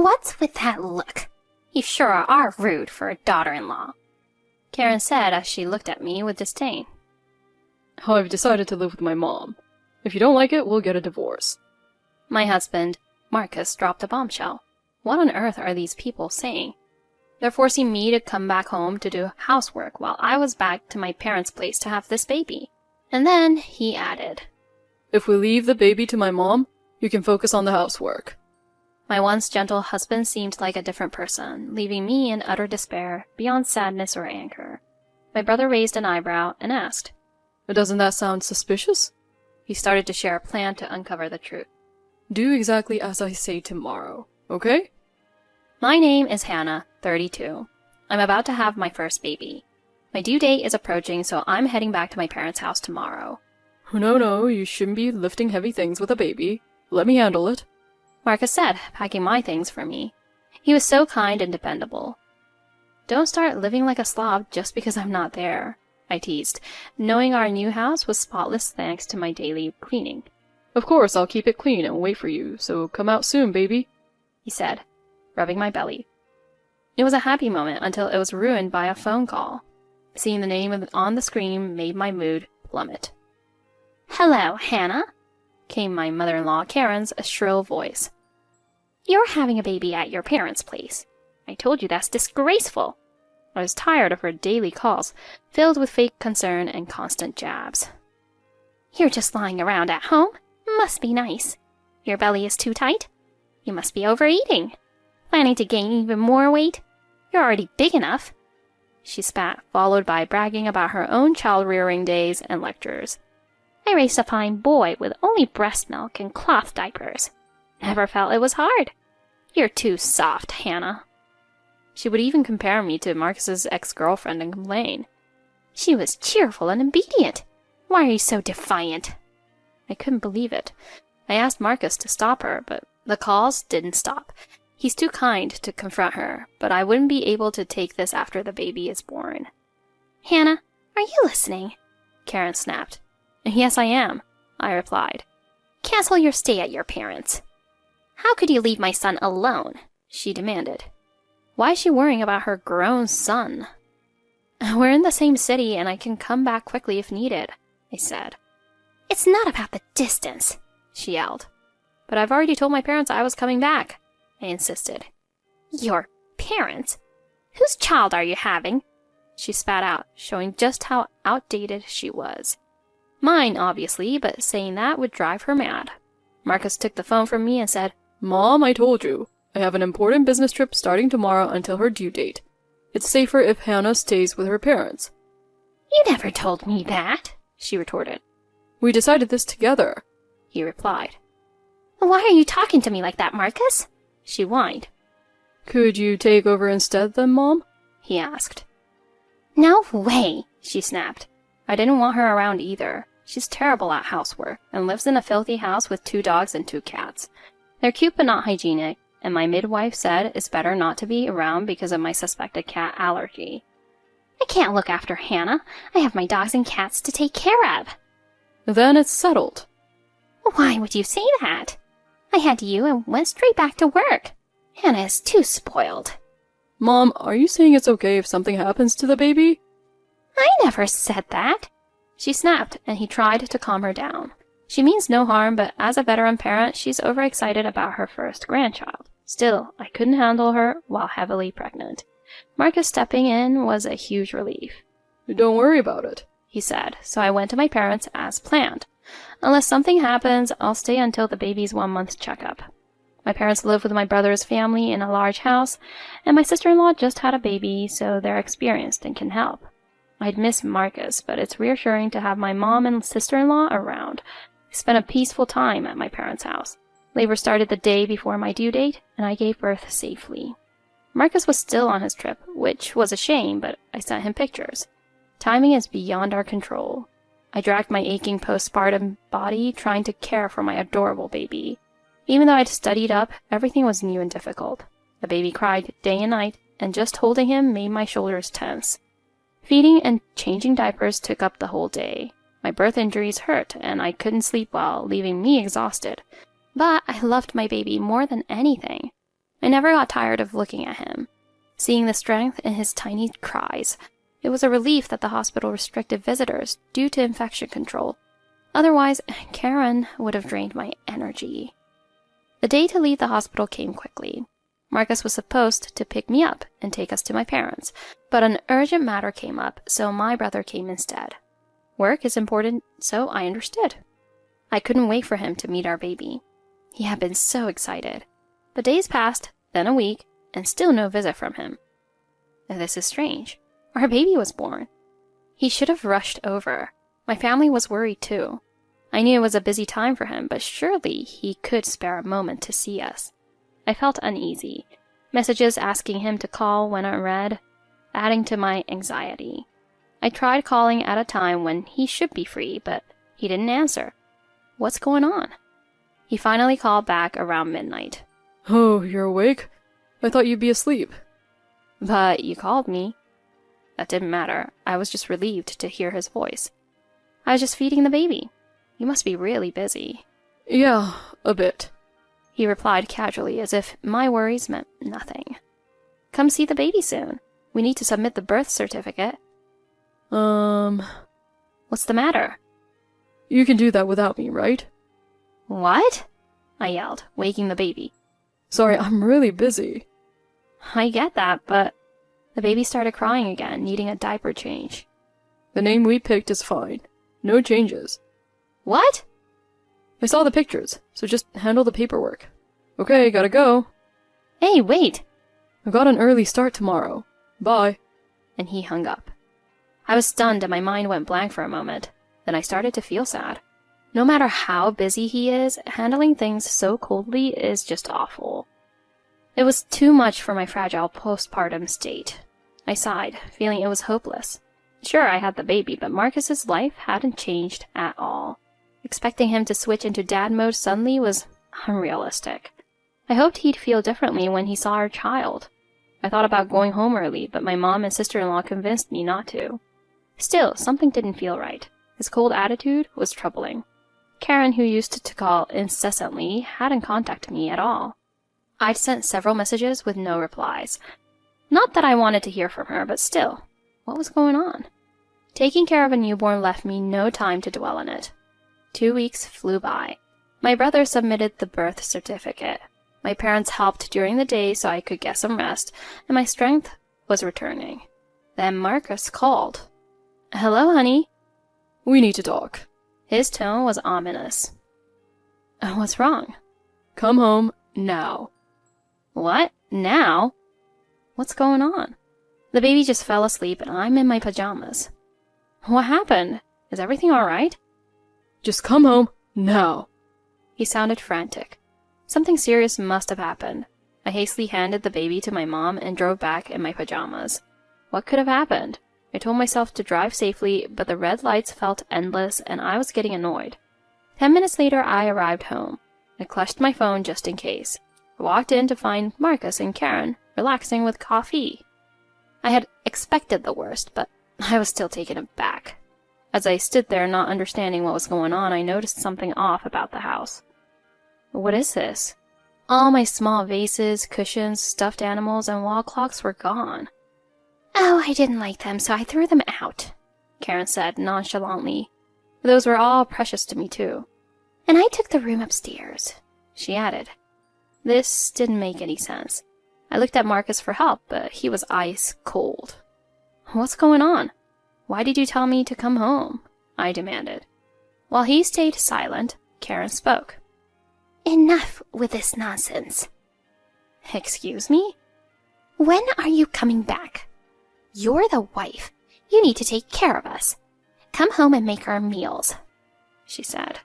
What's with that look? You sure are rude for a daughter-in-law, Karen said as she looked at me with disdain. I've decided to live with my mom. If you don't like it, we'll get a divorce. My husband, Marcus, dropped a bombshell. What on earth are these people saying? They're forcing me to come back home to do housework while I was back to my parents' place to have this baby. And then he added, If we leave the baby to my mom, you can focus on the housework. My once gentle husband seemed like a different person, leaving me in utter despair, beyond sadness or anger. My brother raised an eyebrow and asked, Doesn't that sound suspicious? He started to share a plan to uncover the truth. Do exactly as I say tomorrow, okay? My name is Hannah, 32. I'm about to have my first baby. My due date is approaching, so I'm heading back to my parents' house tomorrow. No, you shouldn't be lifting heavy things with a baby. Let me handle it, Marcus said, packing my things for me. He was so kind and dependable. Don't start living like a slob just because I'm not there, I teased, knowing our new house was spotless thanks to my daily cleaning. Of course, I'll keep it clean and wait for you, so come out soon, baby, he said, rubbing my belly. It was a happy moment until it was ruined by a phone call. Seeing the name on the screen made my mood plummet. Hello, Hannah, came my mother-in-law Karen's shrill voice. You're having a baby at your parents' place. I told you that's disgraceful. I was tired of her daily calls, filled with fake concern and constant jabs. You're just lying around at home. Must be nice. Your belly is too tight? You must be overeating. Planning to gain even more weight? You're already big enough. She spat, followed by bragging about her own child-rearing days and lectures. I raised a fine boy with only breast milk and cloth diapers. Never felt it was hard. You're too soft, Hannah. She would even compare me to Marcus's ex-girlfriend and complain. She was cheerful and obedient. Why are you so defiant? I couldn't believe it. I asked Marcus to stop her, but the calls didn't stop. He's too kind to confront her, but I wouldn't be able to take this after the baby is born. Hannah, are you listening? Karen snapped. Yes, I am, I replied. Cancel your stay at your parents'. How could you leave my son alone? She demanded. Why is she worrying about her grown son? We're in the same city and I can come back quickly if needed, I said. It's not about the distance, she yelled. But I've already told my parents I was coming back, I insisted. Your parents? Whose child are you having? She spat out, showing just how outdated she was. Mine, obviously, but saying that would drive her mad. Marcus took the phone from me and said, Mom, I told you. I have an important business trip starting tomorrow until her due date. It's safer if Hannah stays with her parents. You never told me that, she retorted. We decided this together, he replied. Why are you talking to me like that, Marcus? She whined. Could you take over instead then, Mom? He asked. No way, she snapped. I didn't want her around either. She's terrible at housework and lives in a filthy house with 2 dogs and 2 cats. They're cute but not hygienic, and my midwife said it's better not to be around because of my suspected cat allergy. I can't look after Hannah. I have my dogs and cats to take care of. Then it's settled. Why would you say that? I had you and went straight back to work. Hannah is too spoiled. Mom, are you saying it's okay if something happens to the baby? I never said that. She snapped, and he tried to calm her down. She means no harm, but as a veteran parent, she's overexcited about her first grandchild. Still, I couldn't handle her while heavily pregnant. Marcus stepping in was a huge relief. Don't worry about it, he said, so I went to my parents as planned. Unless something happens, I'll stay until the baby's 1-month checkup. My parents live with my brother's family in a large house, and my sister-in-law just had a baby, so they're experienced and can help. I'd miss Marcus, but it's reassuring to have my mom and sister-in-law around. I spent a peaceful time at my parents' house. Labor started the day before my due date, and I gave birth safely. Marcus was still on his trip, which was a shame, but I sent him pictures. Timing is beyond our control. I dragged my aching postpartum body trying to care for my adorable baby. Even though I'd studied up, everything was new and difficult. The baby cried day and night, and just holding him made my shoulders tense. Feeding and changing diapers took up the whole day. My birth injuries hurt, and I couldn't sleep well, leaving me exhausted. But I loved my baby more than anything. I never got tired of looking at him, seeing the strength in his tiny cries. It was a relief that the hospital restricted visitors due to infection control. Otherwise, Karen would have drained my energy. The day to leave the hospital came quickly. Marcus was supposed to pick me up and take us to my parents, but an urgent matter came up, so my brother came instead. Work is important, so I understood. I couldn't wait for him to meet our baby. He had been so excited. But days passed, then a week, and still no visit from him. This is strange. Our baby was born. He should have rushed over. My family was worried too. I knew it was a busy time for him, but surely he could spare a moment to see us. I felt uneasy. Messages asking him to call went unread, adding to my anxiety. I tried calling at a time when he should be free, but he didn't answer. What's going on? He finally called back around midnight. Oh, you're awake? I thought you'd be asleep. But you called me. That didn't matter. I was just relieved to hear his voice. I was just feeding the baby. You must be really busy. Yeah, a bit. He replied casually, as if my worries meant nothing. Come see the baby soon. We need to submit the birth certificate. What's the matter? You can do that without me, right? What? I yelled, waking the baby. Sorry, I'm really busy. I get that, but... The baby started crying again, needing a diaper change. The name we picked is fine. No changes. What? I saw the pictures, so just handle the paperwork. Okay, gotta go. Hey, wait! I've got an early start tomorrow. Bye. And he hung up. I was stunned and my mind went blank for a moment. Then I started to feel sad. No matter how busy he is, handling things so coldly is just awful. It was too much for my fragile postpartum state. I sighed, feeling it was hopeless. Sure, I had the baby, but Marcus's life hadn't changed at all. Expecting him to switch into dad mode suddenly was unrealistic. I hoped he'd feel differently when he saw our child. I thought about going home early, but my mom and sister-in-law convinced me not to. Still, something didn't feel right. His cold attitude was troubling. Karen, who used to call incessantly, hadn't contacted me at all. I'd sent several messages with no replies. Not that I wanted to hear from her, but still, what was going on? Taking care of a newborn left me no time to dwell on it. 2 weeks flew by. My brother submitted the birth certificate. My parents helped during the day so I could get some rest, and my strength was returning. Then Marcus called. Hello, honey. We need to talk. His tone was ominous. What's wrong? Come home now. What? Now? What's going on? The baby just fell asleep and I'm in my pajamas. What happened? Is everything alright? Just come home now. He sounded frantic. Something serious must have happened. I hastily handed the baby to my mom and drove back in my pajamas. What could have happened? I told myself to drive safely, but the red lights felt endless and I was getting annoyed. 10 minutes later, I arrived home. I clutched my phone just in case. I walked in to find Marcus and Karen relaxing with coffee. I had expected the worst, but I was still taken aback. As I stood there not understanding what was going on, I noticed something off about the house. What is this? All my small vases, cushions, stuffed animals, and wall clocks were gone. Oh, I didn't like them, so I threw them out, Karen said nonchalantly. Those were all precious to me, too. And I took the room upstairs, she added. This didn't make any sense. I looked at Marcus for help, but he was ice cold. What's going on? Why did you tell me to come home? I demanded. While he stayed silent, Karen spoke. Enough with this nonsense. Excuse me? When are you coming back? You're the wife. You need to take care of us. Come home and make our meals, she said.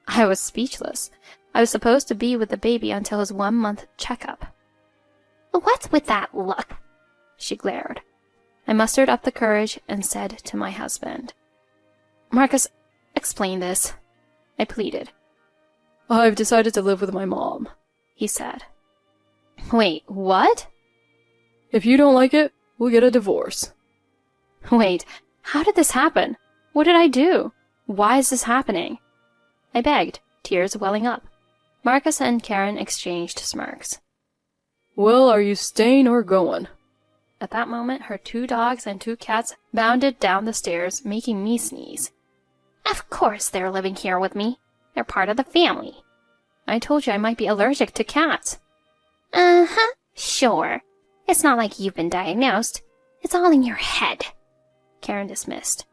I was speechless. I was supposed to be with the baby until his 1-month checkup. What's with that look? She glared. I mustered up the courage and said to my husband. Marcus, explain this, I pleaded. I've decided to live with my mom, he said. Wait, what? If you don't like it, we'll get a divorce. Wait, how did this happen? What did I do? Why is this happening? I begged, tears welling up. Marcus and Karen exchanged smirks. Well, are you staying or going? At that moment, her 2 dogs and 2 cats bounded down the stairs, making me sneeze. Of course they're living here with me. They're part of the family. I told you I might be allergic to cats. Uh-huh, sure. It's not like you've been diagnosed. It's all in your head. Karen dismissed.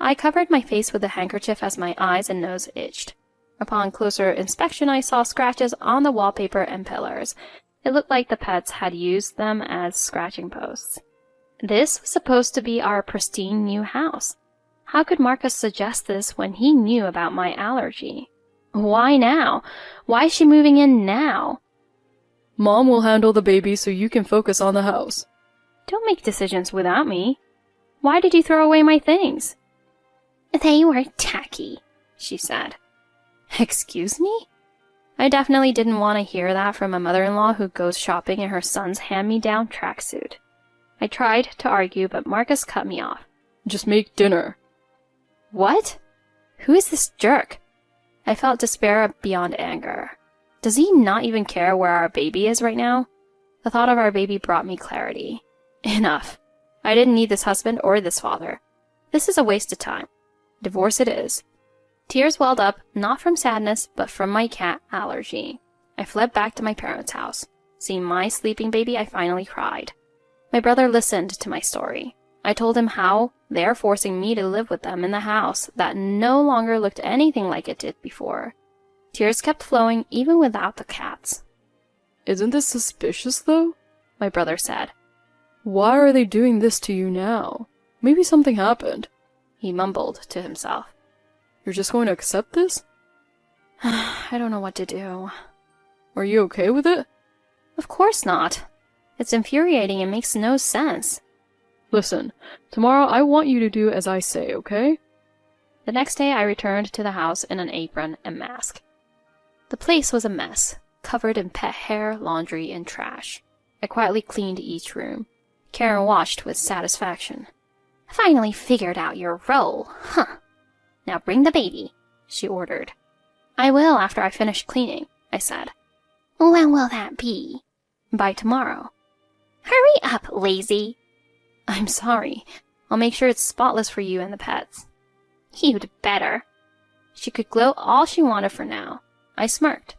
I covered my face with a handkerchief as my eyes and nose itched. Upon closer inspection, I saw scratches on the wallpaper and pillars. It looked like the pets had used them as scratching posts. This was supposed to be our pristine new house. How could Marcus suggest this when he knew about my allergy? Why now? Why is she moving in now? Mom will handle the baby so you can focus on the house. Don't make decisions without me. Why did you throw away my things? They were tacky, she said. Excuse me? I definitely didn't want to hear that from a mother-in-law who goes shopping in her son's hand-me-down tracksuit. I tried to argue, but Marcus cut me off. Just make dinner. What? Who is this jerk? I felt despair beyond anger. Does he not even care where our baby is right now? The thought of our baby brought me clarity. Enough. I didn't need this husband or this father. This is a waste of time. Divorce it is. Tears welled up, not from sadness, but from my cat allergy. I fled back to my parents' house. Seeing my sleeping baby, I finally cried. My brother listened to my story. I told him how they're forcing me to live with them in the house that no longer looked anything like it did before. Tears kept flowing even without the cats. Isn't this suspicious, though? My brother said. Why are they doing this to you now? Maybe something happened. He mumbled to himself. You're just going to accept this? I don't know what to do. Are you okay with it? Of course not. It's infuriating and makes no sense. Listen, tomorrow I want you to do as I say, okay? The next day I returned to the house in an apron and mask. The place was a mess, covered in pet hair, laundry, and trash. I quietly cleaned each room. Karen watched with satisfaction. Finally figured out your role, huh? Now bring the baby, she ordered. I will after I finish cleaning, I said. When will that be? By tomorrow. Hurry up, lazy. I'm sorry. I'll make sure it's spotless for you and the pets. You'd better. She could gloat all she wanted for now. I smirked.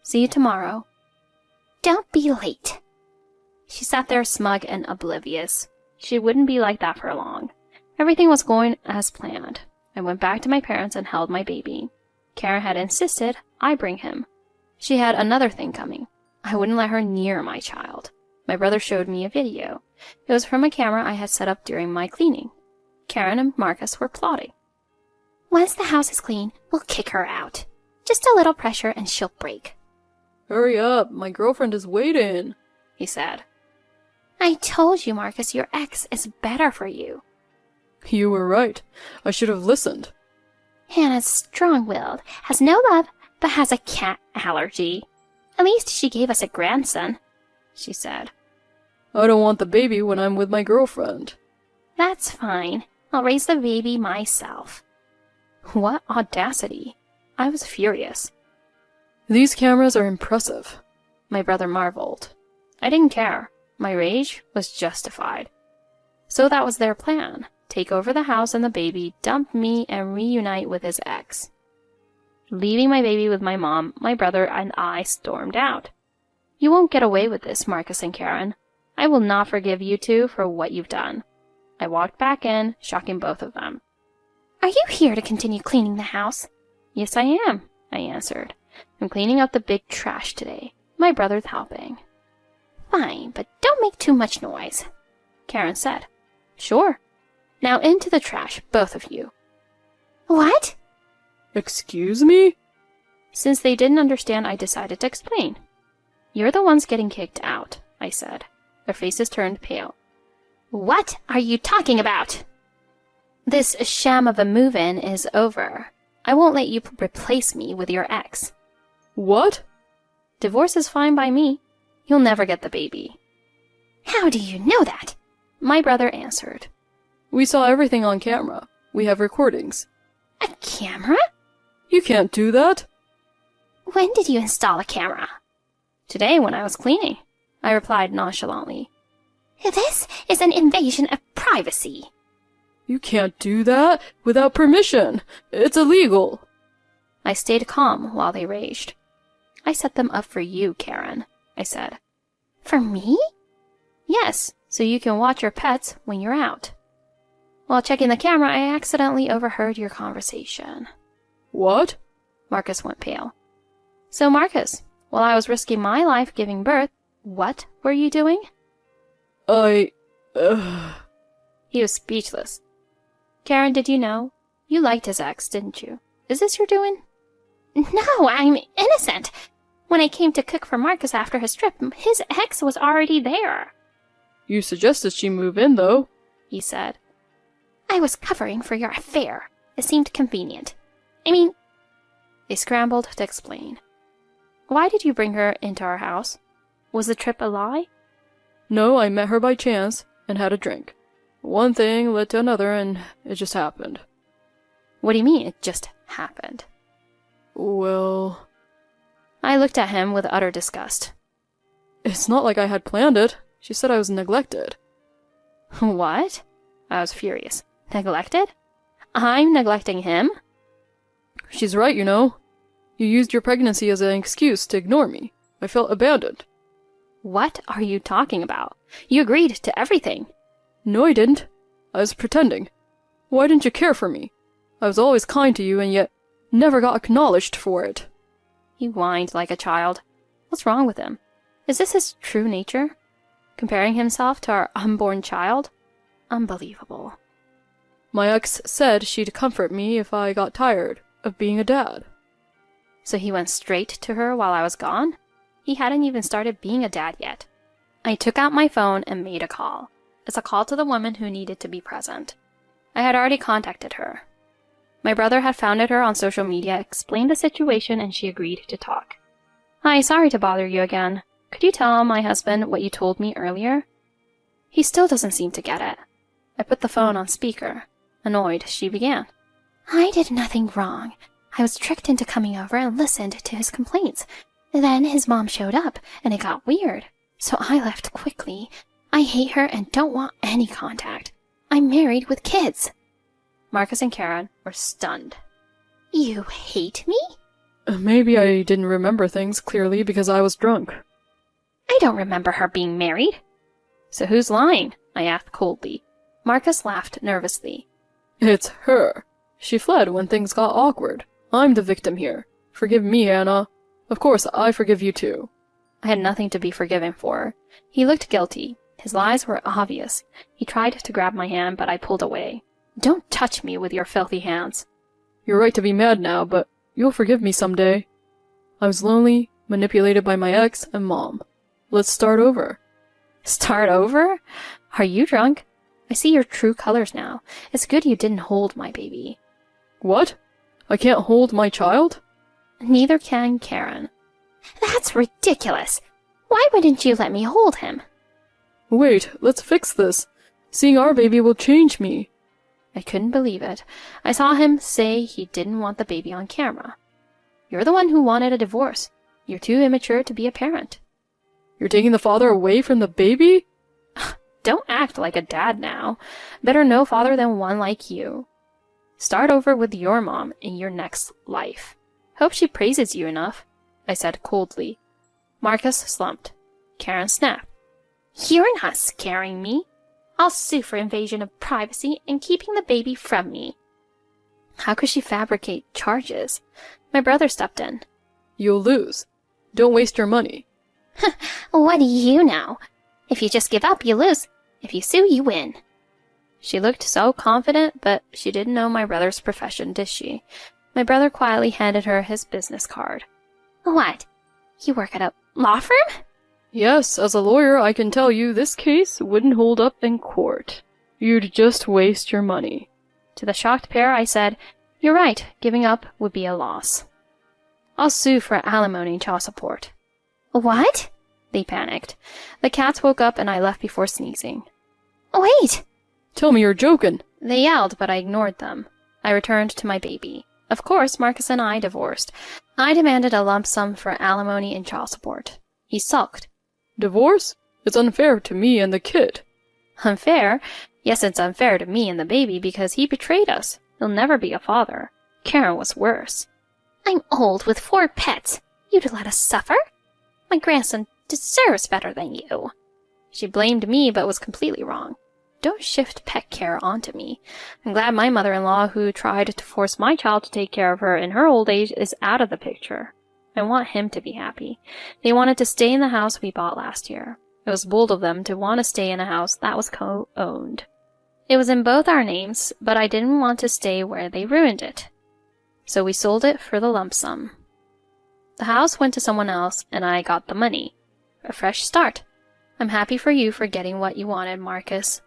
See you tomorrow. Don't be late. She sat there smug and oblivious. She wouldn't be like that for long. Everything was going as planned. I went back to my parents and held my baby. Karen had insisted I bring him. She had another thing coming. I wouldn't let her near my child. My brother showed me a video. It was from a camera I had set up during my cleaning. Karen and Marcus were plotting. Once the house is clean, we'll kick her out. Just a little pressure and she'll break. Hurry up, my girlfriend is waiting, he said. I told you, Marcus, your ex is better for you. You were right. I should have listened. Hannah's strong-willed, has no love, but has a cat allergy. At least she gave us a grandson, she said. I don't want the baby when I'm with my girlfriend. That's fine. I'll raise the baby myself. What audacity. I was furious. These cameras are impressive, my brother marveled. I didn't care. My rage was justified. So that was their plan. Take over the house and the baby, dump me, and reunite with his ex. Leaving my baby with my mom, my brother and I stormed out. You won't get away with this, Marcus and Karen. I will not forgive you two for what you've done. I walked back in, shocking both of them. Are you here to continue cleaning the house? Yes, I am, I answered. I'm cleaning up the big trash today. My brother's helping. Fine, but don't make too much noise, Karen said. Sure. Now into the trash, both of you. What? Excuse me? Since they didn't understand, I decided to explain. You're the ones getting kicked out, I said. Their faces turned pale. What are you talking about? This sham of a move-in is over. I won't let you replace me with your ex. What? Divorce is fine by me. You'll never get the baby. How do you know that? My brother answered. We saw everything on camera. We have recordings. A camera? You can't do that. When did you install a camera? Today when I was cleaning. I replied nonchalantly. This is an invasion of privacy. You can't do that without permission. It's illegal. I stayed calm while they raged. I set them up for you, Karen, I said. For me? Yes, so you can watch your pets when you're out. While checking the camera, I accidentally overheard your conversation. What? Marcus went pale. So, Marcus, while I was risking my life giving birth, what were you doing? He was speechless. Karen, did you know? You liked his ex, didn't you? Is this your doing? No, I'm innocent. When I came to cook for Marcus after his trip, his ex was already there. You suggested she move in, though, he said. I was covering for your affair. It seemed convenient. They scrambled to explain. Why did you bring her into our house? Was the trip a lie? No, I met her by chance and had a drink. One thing led to another and it just happened. What do you mean, it just happened? Well... I looked at him with utter disgust. It's not like I had planned it. She said I was neglected. What? I was furious. Neglected? I'm neglecting him? She's right, you know. You used your pregnancy as an excuse to ignore me. I felt abandoned. What are you talking about? You agreed to everything. No, I didn't. I was pretending. Why didn't you care for me? I was always kind to you and yet never got acknowledged for it. He whined like a child. What's wrong with him? Is this his true nature? Comparing himself to our unborn child? Unbelievable. My ex said she'd comfort me if I got tired of being a dad. So he went straight to her while I was gone? He hadn't even started being a dad yet. I took out my phone and made a call. It's a call to the woman who needed to be present. I had already contacted her. My brother had found her on social media, explained the situation, and she agreed to talk. Hi, sorry to bother you again. Could you tell my husband what you told me earlier? He still doesn't seem to get it. I put the phone on speaker. Annoyed, she began. I did nothing wrong. I was tricked into coming over and listened to his complaints. Then his mom showed up, and it got weird. So I left quickly. I hate her and don't want any contact. I'm married with kids. Marcus and Karen were stunned. You hate me? Maybe I didn't remember things clearly because I was drunk. I don't remember her being married. So who's lying? I asked coldly. Marcus laughed nervously. It's her. She fled when things got awkward. I'm the victim here. Forgive me, Hannah. Of course, I forgive you too. I had nothing to be forgiven for. He looked guilty. His lies were obvious. He tried to grab my hand, but I pulled away. Don't touch me with your filthy hands. You're right to be mad now, but you'll forgive me someday. I was lonely, manipulated by my ex and mom. Let's start over. Start over? Are you drunk? I see your true colors now. It's good you didn't hold my baby. What? I can't hold my child? Neither can Karen. That's ridiculous. Why wouldn't you let me hold him? Wait, let's fix this. Seeing our baby will change me. I couldn't believe it. I saw him say he didn't want the baby on camera. You're the one who wanted a divorce. You're too immature to be a parent. You're taking the father away from the baby? Don't act like a dad now. Better no father than one like you. Start over with your mom in your next life. Hope she praises you enough, I said coldly. Marcus slumped. Karen snapped. You're not scaring me. I'll sue for invasion of privacy and keeping the baby from me. How could she fabricate charges? My brother stepped in. You'll lose. Don't waste your money. What do you know? If you just give up, you lose. If you sue, you win. She looked so confident, but she didn't know my brother's profession, did she? My brother quietly handed her his business card. What? You work at a law firm? Yes, as a lawyer, I can tell you this case wouldn't hold up in court. You'd just waste your money. To the shocked pair, I said, You're right, giving up would be a loss. I'll sue for alimony and child support. What? They panicked. The cats woke up and I left before sneezing. Wait! Tell me you're joking. They yelled, but I ignored them. I returned to my baby. Of course, Marcus and I divorced. I demanded a lump sum for alimony and child support. He sulked. Divorce? It's unfair to me and the kid. Unfair? Yes, it's unfair to me and the baby because he betrayed us. He'll never be a father. Karen was worse. I'm old with 4 pets. You'd let us suffer? My grandson deserves better than you. She blamed me but was completely wrong. Don't shift pet care onto me. I'm glad my mother-in-law, who tried to force my child to take care of her in her old age, is out of the picture. I want him to be happy. They wanted to stay in the house we bought last year. It was bold of them to want to stay in a house that was co-owned. It was in both our names, but I didn't want to stay where they ruined it. So we sold it for the lump sum. The house went to someone else, and I got the money. A fresh start. I'm happy for you for getting what you wanted, Marcus.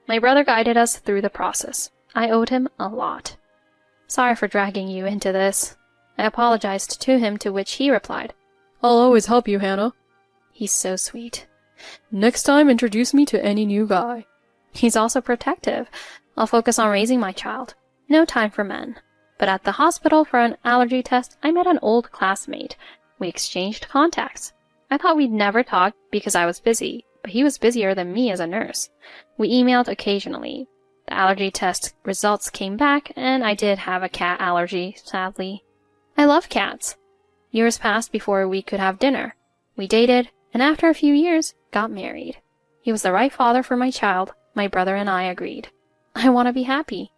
My brother guided us through the process. I owed him a lot. Sorry for dragging you into this. I apologized to him, to which he replied, I'll always help you, Hannah. He's so sweet. Next time, introduce me to any new guy. He's also protective. I'll focus on raising my child. No time for men. But at the hospital for an allergy test, I met an old classmate. We exchanged contacts. I thought we'd never talk because I was busy, but he was busier than me as a nurse. We emailed occasionally. The allergy test results came back, and I did have a cat allergy, sadly. I love cats. Years passed before we could have dinner. We dated, and after a few years, got married. He was the right father for my child. My brother and I agreed. I want to be happy.